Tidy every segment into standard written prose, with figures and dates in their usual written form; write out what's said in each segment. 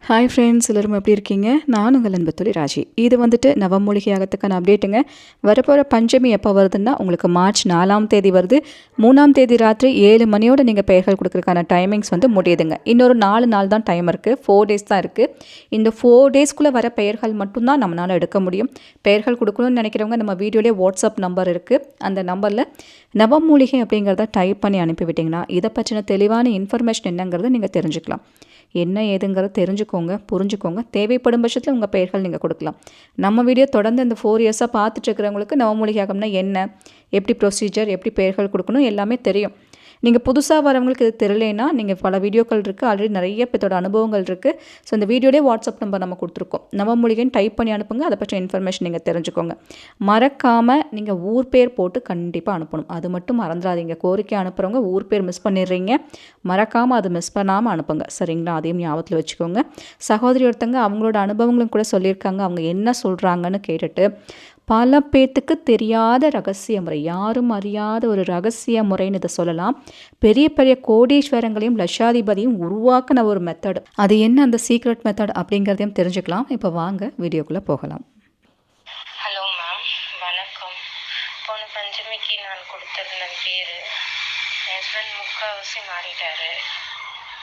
Hi friends, எல்லோரும் எப்படி இருக்கீங்க? நான் உங்கள் அன்புத்தோழி ராஜி. இது வந்துட்டு நவமூலிகை யாகத்துக்கான அப்டேட்டுங்க. வரப்போகிற பஞ்சமி எப்போ வருதுன்னா, உங்களுக்கு மார்ச் 4ஆம் தேதி வருது. 3ஆம் தேதி ராத்திரி 7 மணியோடு நீங்கள் பெயர்கள் கொடுக்குறதுக்கான டைமிங்ஸ் வந்து முடியுதுங்க. இன்னொரு 4 நாள் தான் டைம் இருக்குது, 4 டேஸ் தான் இருக்குது. இந்த 4 டேஸ்க்குள்ளே வர பெயர்கள் மட்டும்தான் நம்மளால் எடுக்க முடியும். பெயர்கள் கொடுக்கணும்னு நினைக்கிறவங்க நம்ம வீடியோலேயே வாட்ஸ்அப் நம்பர் இருக்குது. அந்த நம்பரில் நவமூலிகை அப்படிங்கிறத டைப் பண்ணி அனுப்பிவிட்டிங்கன்னா, இதை பற்றின தெளிவான இன்ஃபர்மேஷன் என்னங்கிறத நீங்கள் தெரிஞ்சுக்கலாம். என்ன ஏதுங்கிறத தெரிஞ்சுக்கோங்க, புரிஞ்சுக்கோங்க. தேவைப்படும் பட்சத்தில் உங்கள் பெயர்கள் நீங்கள் கொடுக்கலாம். நம்ம வீடியோ தொடர்ந்து இந்த 4 இயர்ஸாக பார்த்துட்டு இருக்கிறவங்களுக்கு நவமூலிகை யாகம்னா என்ன, எப்படி ப்ரொசீஜர், எப்படி பெயர்கள் கொடுக்கணும் எல்லாமே தெரியும். நீங்கள் புதுசாக வரவங்களுக்கு இது தெரியலைன்னா, நீங்கள் பல வீடியோக்கள் இருக்குது, ஆல்ரெடி நிறைய பேர்த்தோட அனுபவங்கள் இருக்குது. ஸோ இந்த வீடியோலேயே வாட்ஸ்அப் நம்பர் நம்ம கொடுத்துருக்கோம். நவமூலிகைன்னு டைப் பண்ணி அனுப்புங்க, அதை பற்றி இன்ஃபர்மேஷன் நீங்கள் தெரிஞ்சுக்கோங்க. மறக்காமல் நீங்கள் ஊர் பேர் போட்டு கண்டிப்பாக அனுப்பணும். அது மட்டும் மறந்துடாதீங்க. கோரிக்கை அனுப்புகிறவங்க ஊர் பேர் மிஸ் பண்ணிடுறீங்க. மறக்காமல் அது மிஸ் பண்ணாமல் அனுப்புங்க, சரிங்களா? அதையும் ஞாபகத்தில் வச்சுக்கோங்க. சகோதரி ஒருத்தங்க அவங்களோட அனுபவங்களும் கூட சொல்லியிருக்காங்க. அவங்க என்ன சொல்கிறாங்கன்னு கேட்டுட்டு, பல பேத்துக்கு தெரியாத ரகசிய முறை, யாரும் அறியாத ஒரு ரகசிய முறைன்னு இதை சொல்லலாம். பெரிய பெரிய கோடீஸ்வரங்களையும் லட்சாதிபதியும் உருவாக்கின ஒரு மெத்தட். அது என்ன அந்த சீக்ரெட் மெத்தட் அப்படிங்கிறதையும் தெரிஞ்சுக்கலாம். இப்போ வாங்க வீடியோக்குள்ளே போகலாம். ஹலோ மேம், வணக்கம். போன பஞ்சமிக்கு நான் கொடுத்துருந்த பேர் என் ஹஸ்பண்ட் முக்கால்வாசி மாறிட்டாரு.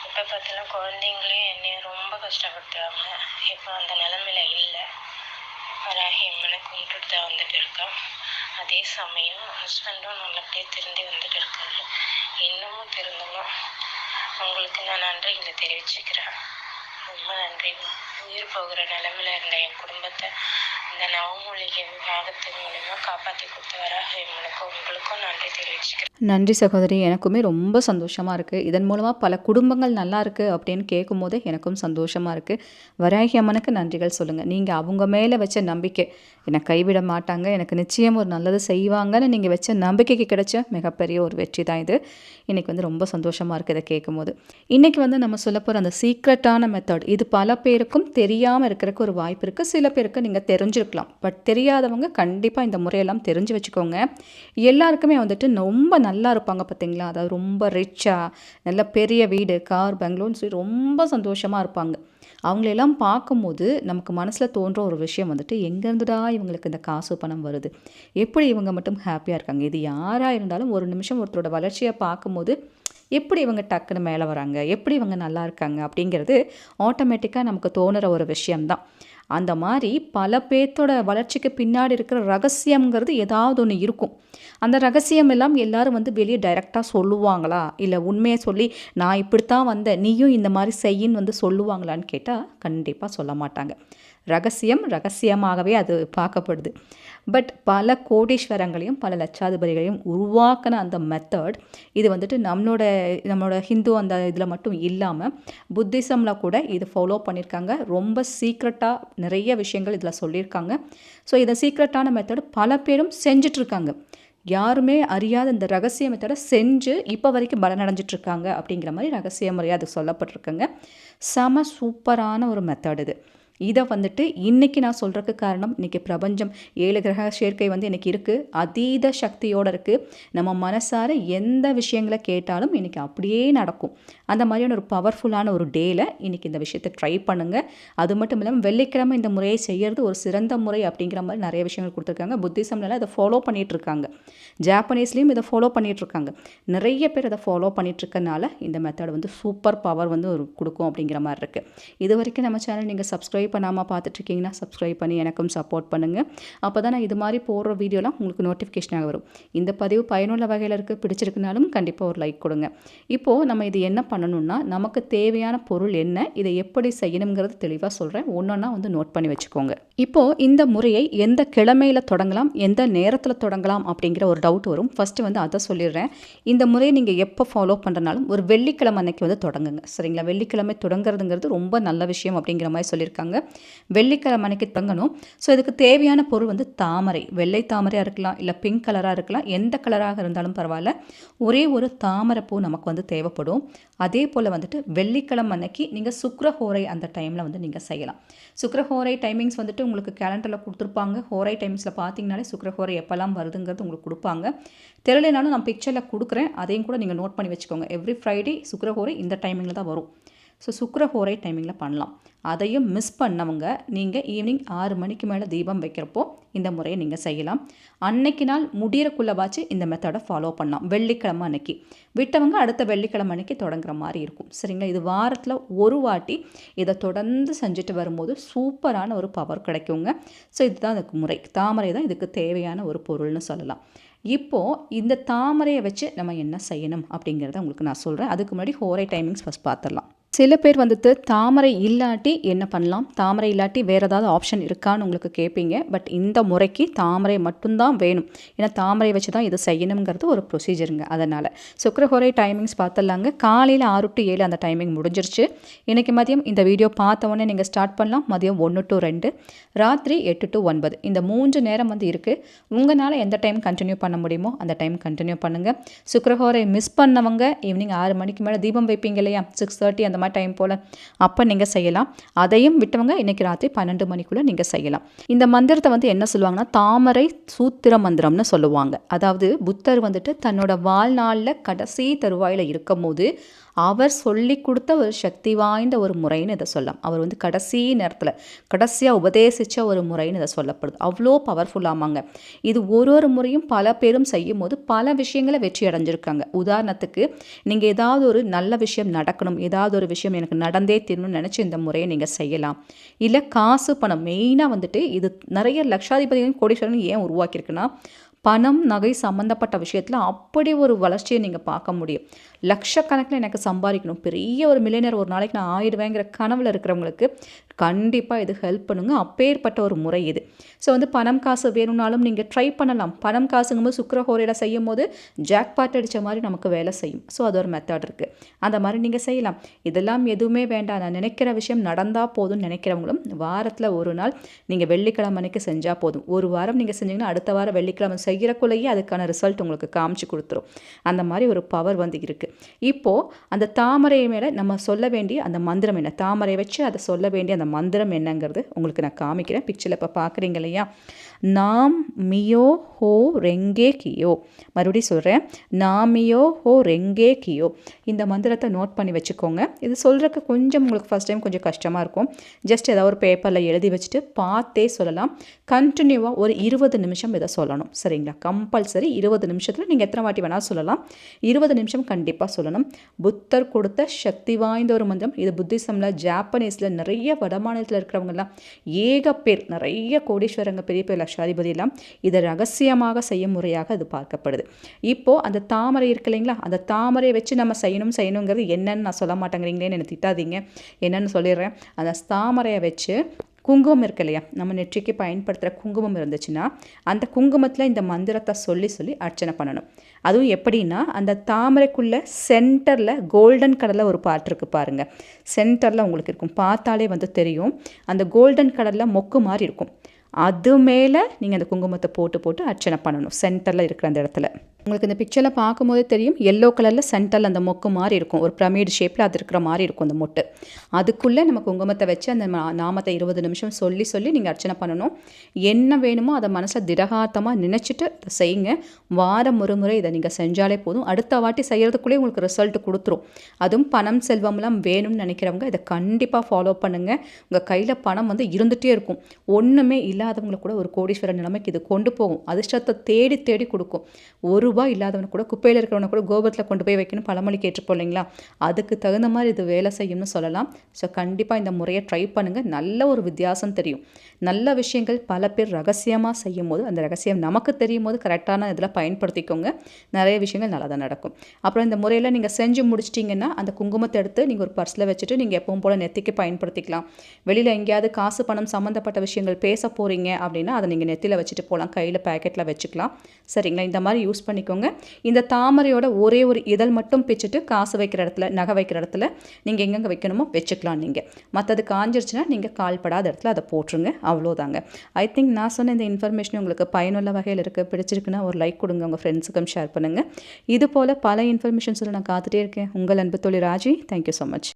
இப்போ பார்த்தாலும் குழந்தைங்களே என்னைய ரொம்ப கஷ்டப்படுத்துகிறாங்க. இப்போ அந்த நிலமையில இல்லை. வராகியம்மனை கும்பிட்டுட்டு தான் வந்துட்டு இருக்கேன். அதே சமயம் ஹஸ்பண்டும் நல்லபடியாக திருந்தி வந்துட்டு இருக்காரு. இன்னமும் திருந்தணும். உங்களுக்கு நான் நன்றிகளை தெரிவிச்சுக்கிறேன். ரொம்ப நன்றி. உயிர் போகிற நிலமையில இருந்த என் குடும்பத்தை இந்த நவமூலிகை யாகத்தின் மூலமாக காப்பாற்றி கொடுத்த வராகியம்மனுக்கும் உங்களுக்கும் நன்றி தெரிவிச்சுக்கிறேன். நன்றி சகோதரி. எனக்குமே ரொம்ப சந்தோஷமாக இருக்குது. இதன் மூலமாக பல குடும்பங்கள் நல்லா இருக்குது அப்படின்னு கேட்கும் போதே எனக்கும் சந்தோஷமாக இருக்குது. வராகி அம்மனுக்கு நன்றிகள் சொல்லுங்கள். நீங்கள் அவங்க மேலே வச்ச நம்பிக்கை, என்னை கைவிட மாட்டாங்க, எனக்கு நிச்சயம் ஒரு நல்லது செய்வாங்கன்னு நீங்கள் வச்ச நம்பிக்கைக்கு கிடைச்ச மிகப்பெரிய ஒரு வெற்றி தான் இது. இன்றைக்கி வந்து ரொம்ப சந்தோஷமாக இருக்குது இதை கேட்கும்போது. இன்றைக்கி வந்து நம்ம சொல்ல போகிற அந்த சீக்ரெட்டான மெத்தட், இது பல பேருக்கும் தெரியாமல் இருக்கிறதுக்கு ஒரு வாய்ப்பு இருக்குது. சில பேருக்கு நீங்கள் தெரிஞ்சிருக்கலாம், பட் தெரியாதவங்க கண்டிப்பாக இந்த முறையெல்லாம் தெரிஞ்சு வச்சுக்கோங்க. எல்லாருக்குமே வந்துட்டு ரொம்ப நல்லா இருப்பாங்க பார்த்தீங்களா, அதாவது ரொம்ப ரிச்சாக, நல்ல பெரிய வீடு, கார், பெங்களூர்னு சொல்லி ரொம்ப சந்தோஷமாக இருப்பாங்க. அவங்களெல்லாம் பார்க்கும்போது நமக்கு மனசில் தோன்ற ஒரு விஷயம் வந்துட்டு, எங்கேருந்துடா இவங்களுக்கு இந்த காசு பணம் வருது, எப்படி இவங்க மட்டும் ஹாப்பியாக இருக்காங்க. இது யாராக இருந்தாலும் ஒரு நிமிஷம் ஒருத்தரோட வளர்ச்சியை பார்க்கும்போது எப்படி இவங்க டக்குன்னு மேலே வராங்க, எப்படி இவங்க நல்லா இருக்காங்க அப்படிங்கிறது ஆட்டோமேட்டிக்காக நமக்கு தோணுற ஒரு விஷயம்தான். அந்த மாதிரி பல பேர்த்தோட வளர்ச்சிக்கு பின்னாடி இருக்கிற ரகசியங்கிறது ஏதாவது ஒன்று இருக்கும். அந்த ரகசியம் எல்லாம் எல்லாரும் வந்து வெளியே டைரெக்டாக சொல்லுவாங்களா, இல்லை உண்மையை சொல்லி நான் இப்படித்தான் வந்தேன் நீயும் இந்த மாதிரி செய்யின்னு வந்து சொல்லுவாங்களான்னு கேட்டால் கண்டிப்பாக சொல்ல மாட்டாங்க. ரகசியம் ரகசியமாகவே அது பார்க்கப்படுது. பட் பல கோடீஸ்வரங்களையும் பல லட்சாதிபதிகளையும் உருவாக்கின அந்த மெத்தட், இது வந்துட்டு நம்மளோட ஹிந்து அந்த இதில் மட்டும் இல்லாமல் புத்திசமில் கூட இது ஃபாலோ பண்ணியிருக்காங்க. ரொம்ப சீக்ரெட்டாக நிறைய விஷயங்கள் இதில் சொல்லியிருக்காங்க. ஸோ இதை சீக்ரெட்டான மெத்தட் பல பேரும் செஞ்சிட்ருக்காங்க. யாருமே அறியாத இந்த ரகசிய மெத்தடை செஞ்சு இப்போ வரைக்கும் பலனடைஞ்சிட்ருக்காங்க அப்படிங்கிற மாதிரி ரகசிய முறையாக அது சொல்லப்பட்டிருக்குங்க. செம சூப்பரான ஒரு மெத்தட் இது. இதை வந்துட்டு இன்றைக்கி நான் சொல்கிறதுக்கு காரணம், இன்றைக்கி பிரபஞ்சம் 7 கிரக சேர்க்கை வந்து இன்றைக்கி இருக்குது, அதீத சக்தியோடு இருக்குது. நம்ம மனசார எந்த விஷயங்களை கேட்டாலும் இன்றைக்கி அப்படியே நடக்கும். அந்த மாதிரியான ஒரு பவர்ஃபுல்லான ஒரு டேயில் இன்றைக்கி இந்த விஷயத்தை ட்ரை பண்ணுங்கள். அது மட்டும் இல்லாமல் வெள்ளிக்கிழமை இந்த முறையை செய்கிறது ஒரு சிறந்த முறை அப்படிங்கிற மாதிரி நிறைய விஷயங்கள் கொடுத்துருக்காங்க. புத்திசம்லாம் இதை ஃபாலோ பண்ணிகிட்ருக்காங்க, ஜாப்பனீஸ்லேயும் இதை ஃபாலோ பண்ணிகிட்ருக்காங்க. நிறைய பேர் இதை ஃபாலோ பண்ணிகிட்ருக்கனால இந்த மெத்தட் வந்து சூப்பர் பவர் வந்து ஒரு கொடுக்கும் அப்படிங்கிற மாதிரி இருக்குது. இது வரைக்கும் நம்ம சேனல் நீங்கள் சப்ஸ்கிரைப் பண்ணாமல் பார்த்துட்ருக்கீங்கன்னா சப்ஸ்கிரைப் பண்ணி எனக்கும் சப்போர்ட் பண்ணுங்கள். அப்போ தான் நான் இது மாதிரி போடுற வீடியோலாம் உங்களுக்கு நோட்டிஃபிகேஷனாக வரும். இந்த பதிவு பயனுள்ள வகையில் இருக்குது, பிடிச்சிருக்குனாலும் கண்டிப்பாக ஒரு லைக் கொடுங்க. இப்போது நம்ம இது என்ன பண்ணணும்னா, நமக்கு தேவையான பொருள் என்ன, இதை எப்படி செய்யணுங்கிறது தெளிவாக சொல்கிறேன். ஒன்றொன்னா வந்து நோட் பண்ணி வச்சுக்கோங்க. இப்போது இந்த முறையை எந்த கிழமையில் தொடங்கலாம், எந்த நேரத்தில் தொடங்கலாம் அப்படிங்கிற ஒரு டவுட் வரும். ஃபஸ்ட்டு வந்து அதை சொல்லிடுறேன். இந்த முறையை நீங்கள் எப்போ ஃபாலோ பண்ணுறனாலும் ஒரு வெள்ளிக்கிழமை அன்னைக்கு வந்து தொடங்குங்க, சரிங்களா? வெள்ளிக்கிழமை தொடங்குறதுங்கிறது ரொம்ப நல்ல விஷயம் அப்படிங்கிற மாதிரி சொல்லியிருக்காங்க. வெள்ளிக்கிழமை அன்னைக்கு தொடங்கணும். ஸோ இதுக்கு தேவையான பொருள் வந்து தாமரை, வெள்ளை தாமரையாக இருக்கலாம், இல்லை பிங்க் கலராக இருக்கலாம், எந்த கலராக இருந்தாலும் பரவாயில்ல. ஒரே ஒரு தாமரை பூ நமக்கு வந்து தேவைப்படும். அதே போல் வந்துட்டு வெள்ளிக்கிழமை அன்னைக்கு நீங்கள் சுக்ரஹோரை அந்த டைமில் வந்து நீங்கள் செய்யலாம். சுக்ரஹோரை டைமிங்ஸ் வந்துட்டு உங்களுக்கு கேலண்டரில் கொடுத்துருப்பாங்க. ஹோரை டைம்ஸில் பார்த்தீங்கனாலே சுக்ரஹோரை எப்போல்லாம் வருதுங்கிறது உங்களுக்கு கொடுப்பாங்க. தெரியலனாலும் நான் பிக்சரில் கொடுக்குறேன், அதையும் கூட நீங்கள் நோட் பண்ணி வச்சுக்கோங்க. எவ்ரி ஃப்ரைடே சுக்ரஹோரை இந்த டைமிங்கில் தான் வரும். ஸோ சுக்கிரஹோரை டைமிங்கில் பண்ணலாம். அதையும் மிஸ் பண்ணவங்க நீங்கள் ஈவினிங் 6 மணிக்கு மேலே தீபம் வைக்கிறப்போ இந்த முறையை நீங்கள் செய்யலாம். அன்னைக்கு நாள் முடியறக்குள்ளவாச்சு இந்த மெத்தடை ஃபாலோ பண்ணலாம். வெள்ளிக்கிழமை அன்னைக்கு விட்டவங்க அடுத்த வெள்ளிக்கிழமை அன்னைக்கு தொடங்குற மாதிரி இருக்கும். சரிங்களா? இது வாரத்தில் ஒரு வாட்டி இதை தொடர்ந்து செஞ்சுட்டு வரும்போது சூப்பரான ஒரு பவர் கிடைக்குங்க. ஸோ இதுதான் அதுக்கு முறை. தாமரை தான் இதுக்கு தேவையான ஒரு பொருள்னு சொல்லலாம். இப்போது இந்த தாமரையை வச்சு நம்ம என்ன செய்யணும் அப்படிங்கிறத உங்களுக்கு நான் சொல்கிறேன். அதுக்கு முன்னாடி ஹோரை டைமிங்ஸ் ஃபஸ்ட் பார்த்துடலாம். சில பேர் வந்துட்டு தாமரை இல்லாட்டி என்ன பண்ணலாம், தாமரை இல்லாட்டி வேறு ஏதாவது ஆப்ஷன் இருக்கான்னு உங்களுக்கு கேட்பீங்க. பட் இந்த முறைக்கு தாமரை மட்டும்தான் வேணும். ஏன்னா தாமரை வச்சு தான் இது செய்யணுங்கிறது ஒரு ப்ரொசீஜருங்க. அதனால் சுக்கிரஹோரை டைமிங்ஸ் பார்த்துடலாங்க. காலையில் 6 to 7 அந்த டைமிங் முடிஞ்சிருச்சு. இன்றைக்கி மதியம் இந்த வீடியோ பார்த்த உடனே நீங்கள் ஸ்டார்ட் பண்ணலாம். மதியம் 1 to 2, ராத்திரி 8 to 9 இந்த 3 நேரம் வந்து இருக்குது. உங்களால் எந்த டைம் கண்டினியூ பண்ண முடியுமோ அந்த டைம் கண்டினியூ பண்ணுங்கள். சுக்கிரஹோரை மிஸ் பண்ணவங்க ஈவினிங் 6 மணிக்கு மேலே தீபம் வைப்பீங்க இல்லையா, 6:30 அந்த டைம் போல், அப்போ நீங்கள் செய்யலாம். அதையும் விட்டவங்க இன்றைக்கி ராத்திரி 12 மணிக்குள்ளே நீங்கள் செய்யலாம். இந்த மந்திரத்தை வந்து என்ன சொல்லுவாங்கன்னா தாமரை சூத்திர மந்திரம்னு சொல்லுவாங்க. அதாவது புத்தர் வந்துட்டு தன்னோட வாழ்நாளில் கடைசி தருவாயில் இருக்கும் போது அவர் சொல்லி கொடுத்த ஒரு சக்தி வாய்ந்த ஒரு முறைன்னு இதை சொல்லலாம். அவர் வந்து கடைசி நேரத்தில் கடைசியாக உபதேசித்த ஒரு முறைன்னு இதை சொல்லப்படுது. அவ்வளோ பவர்ஃபுல்லாமாங்க. இது ஒரு முறையும் பல பேரும் செய்யும் போது பல விஷயங்களை வெற்றி அடைஞ்சிருக்காங்க. உதாரணத்துக்கு நீங்கள் ஏதாவது ஒரு நல்ல விஷயம் நடக்கணும், ஏதாவது ஒரு விஷயம் எனக்கு நடந்தே தீரணும்னு நினச்சி இந்த முறையை நீங்கள் செய்யலாம். இல்லை காசு பணம் மெயினாக வந்துட்டு இது நிறைய லட்சாதிபதிகளும் கோடீஸ்வரன் ஏன் உருவாக்கியிருக்குன்னா பணம் நகை சம்மந்தப்பட்ட விஷயத்தில் அப்படி ஒரு வளர்ச்சியை நீங்கள் பார்க்க முடியும். லட்சக்கணக்கில் எனக்கு சம்பாதிக்கணும், பெரிய ஒரு மில்லியனர் ஒரு நாளைக்கு நான் ஆயிடுவேங்கிற கனவில் இருக்கிறவங்களுக்கு கண்டிப்பாக இது ஹெல்ப் பண்ணுங்க. அப்பேற்பட்ட ஒரு முறை இது. ஸோ வந்து பணம் காசு வேணும்னாலும் நீங்கள் ட்ரை பண்ணலாம். பணம் காசுங்கும்போது சுக்கிரஹோரையில் செய்யும் போது ஜாக்பாட் அடித்த மாதிரி நமக்கு வேலை செய்யும். ஸோ அது ஒரு மெத்தட் இருக்குது. அந்த மாதிரி நீங்கள் செய்யலாம். இதெல்லாம் எதுவுமே வேண்டாம், நான் நினைக்கிற விஷயம் நடந்தால் போதும்னு நினைக்கிறவங்களும் வாரத்தில் ஒரு நாள் நீங்கள் வெள்ளிக்கிழமை அன்னைக்கு செஞ்சால் போதும். ஒரு வாரம் நீங்கள் செஞ்சீங்கன்னா அடுத்த வாரம் வெள்ளிக்கிழமை செய்கிறக்குள்ளேயே அதுக்கான ரிசல்ட் உங்களுக்கு காமிச்சு கொடுத்துரும். அந்த மாதிரி ஒரு பவர் வந்து இருக்குது. இப்போது அந்த தாமரை மேலே நம்ம சொல்ல வேண்டிய அந்த மந்திரம் என்ன, தாமரை வச்சு அதை சொல்ல வேண்டிய அந்த மந்திரம் என்னங்கிறது உங்களுக்கு நான் காமிக்கிறேன். பிக்சரில் இப்போ பார்க்குறீங்க இல்லையா, நாம் மியோ ஹோ ரெங்கே கியோ. மறுபடியும் சொல்கிறேன், நாமியோ ஹோ ரெங்கே கியோ. இந்த மந்திரத்தை நோட் பண்ணி வச்சுக்கோங்க. இது சொல்கிறதுக்கு கொஞ்சம் உங்களுக்கு ஃபஸ்ட் டைம் கொஞ்சம் கஷ்டமாக இருக்கும். ஜஸ்ட் ஏதாவது ஒரு பேப்பரில் எழுதி வச்சுட்டு பார்த்தே சொல்லலாம். கண்டினியூவாக ஒரு 20 நிமிஷம் இதை சொல்லணும். சரிங்களா? கம்பல்சரி 20 நிமிஷத்தில் நீங்கள் எத்தனை வாட்டி வேணாலும் சொல்லலாம். 20 நிமிஷம் கண்டிப்பாக சொல்லணும். புத்தர் கொடுத்த சக்தி வாய்ந்த ஒரு மந்திரம் இது. புத்திசமில், ஜாப்பனீஸில், நிறைய வடமாநிலத்தில் இருக்கிறவங்கலாம் ஏக பேர், நிறைய கோடீஸ்வரங்க, பெரிய பெரிய லட்சாதிபதி எல்லாம் இதை ரகசியமாக செய்யும் முறையாக அது பார்க்கப்படுது. இப்போது அந்த தாமரை இருக்கு இல்லைங்களா, அந்த தாமரையை வச்சு நம்ம செய்யணுங்கிறது என்னன்னு நான் சொல்ல மாட்டேங்கிறீங்களேன்னு என்னை திட்டாதீங்க. என்னன்னு சொல்லிடுறேன். அந்த தாமரையை வச்சு குங்குமம் இருக்கு இல்லையா, நம்ம நெற்றிக்கு பயன்படுத்துகிற குங்குமம் இருந்துச்சுன்னா அந்த குங்குமத்தில் இந்த மந்திரத்தை சொல்லி அர்ச்சனை பண்ணணும். அதுவும் எப்படின்னா அந்த தாமரைக்குள்ளே சென்டரில் கோல்டன் கலரில் ஒரு பார்ட் இருக்குது பாருங்கள். சென்டரில் உங்களுக்கு இருக்கும், பார்த்தாலே வந்து தெரியும். அந்த கோல்டன் கலரில் மொக்கு மாதிரி இருக்கும். அது மேலே நீங்கள் அந்த குங்குமத்தை போட்டு அர்ச்சனை பண்ணணும். சென்டரில் இருக்கிற அந்த இடத்துல உங்களுக்கு இந்த பிக்சரில் பார்க்கும்போதே தெரியும். எல்லோ கலரில் சென்டரில் அந்த மொக்கு மாதிரி இருக்கும், ஒரு பிரமிட் ஷேப்பில் அது இருக்கிற மாதிரி இருக்கும் அந்த மொட்டு. அதுக்குள்ளே நம்ம குங்குமத்தை வச்சு அந்த நாமத்தை 20 நிமிஷம் சொல்லி நீங்கள் அர்ச்சனை பண்ணணும். என்ன வேணுமோ அதை மனசில் திடகாத்தமாக நினச்சிட்டு அதை செய்யுங்க. வாரம் ஒரு முறை இதை நீங்கள் செஞ்சாலே போதும். அடுத்த வாட்டி செய்கிறதுக்குள்ளே உங்களுக்கு ரிசல்ட் கொடுத்துரும். அதுவும் பணம் செல்வம்லாம் வேணும்னு நினைக்கிறவங்க இதை கண்டிப்பாக ஃபாலோ பண்ணுங்கள். உங்கள் கையில் பணம் வந்து இருந்துகிட்டே இருக்கும். ஒன்றுமே இல்லாதவங்களை கூட ஒரு கோடீஸ்வரர் நிலைமைக்கு இது கொண்டு போகும். அதிர்ஷ்டத்தை தேடி கொடுக்கும். ஒரு ரூபாய் இல்லாதவனு கூட, குப்பையில் இருக்கிறவனை கூட கோபுரத்தில் கொண்டு போய் வைக்கணும் பழமொழி கேட்டுப்போம் இல்லைங்களா, அதுக்கு தகுந்த மாதிரி இது வேலை செய்யும்னு சொல்லலாம். ஸோ கண்டிப்பாக இந்த முறையை ட்ரை பண்ணுங்கள். நல்ல ஒரு வித்தியாசம் தெரியும். நல்ல விஷயங்கள் பல பேர் ரகசியமாக செய்யும் போது அந்த ரகசியம் நமக்கு தெரியும் போது கரெக்டான இதில் பயன்படுத்திக்கோங்க. நிறைய விஷயங்கள் நல்லா தான் நடக்கும். அப்புறம் இந்த முறையில் நீங்கள் செஞ்சு முடிச்சிட்டிங்கன்னா அந்த குங்குமத்தை எடுத்து நீங்கள் ஒரு பர்ஸில் வச்சுட்டு நீங்கள் எப்பவும் போல் நெத்திக்கு பயன்படுத்திக்கலாம். வெளியில் எங்கேயாவது காசு பணம் சம்மந்தப்பட்ட விஷயங்கள் பேச போகிறீங்க அப்படின்னா அதை நீங்கள் நெத்தியில் வச்சுட்டு போகலாம், கையில் பேக்கெட்டில் வச்சுக்கலாம். சரிங்களா? இந்த மாதிரி யூஸ் பண்ணிக்கோங்க. இந்த தாமரையோட ஒரே ஒரு இதழ் மட்டும் பிச்சுட்டு காசு வைக்கிற இடத்துல, நகை வைக்கிற இடத்துல நீங்கள் எங்கெங்கே வைக்கணுமோ வச்சுக்கலாம். நீங்கள் மற்றது காஞ்சிருச்சுன்னா நீங்கள் கால்படாத இடத்துல அதை போட்டுருங்க. அவ்வளோதாங்க. ஐ திங்க் நான் சொன்ன இந்த இன்ஃபர்மேஷன் உங்களுக்கு பயனுள்ள வகையில் இருக்குது. பிடிச்சிருக்குன்னா ஒரு லைக் கொடுங்க, உங்கள் ஃப்ரெண்ட்ஸுக்கும் ஷேர் பண்ணுங்கள். இது போல் பல இன்ஃபர்மேஷன்ஸில் நான் காத்துட்டே இருக்கேன். உங்கள் அன்பு தோழி ராஜி. Thank you so much.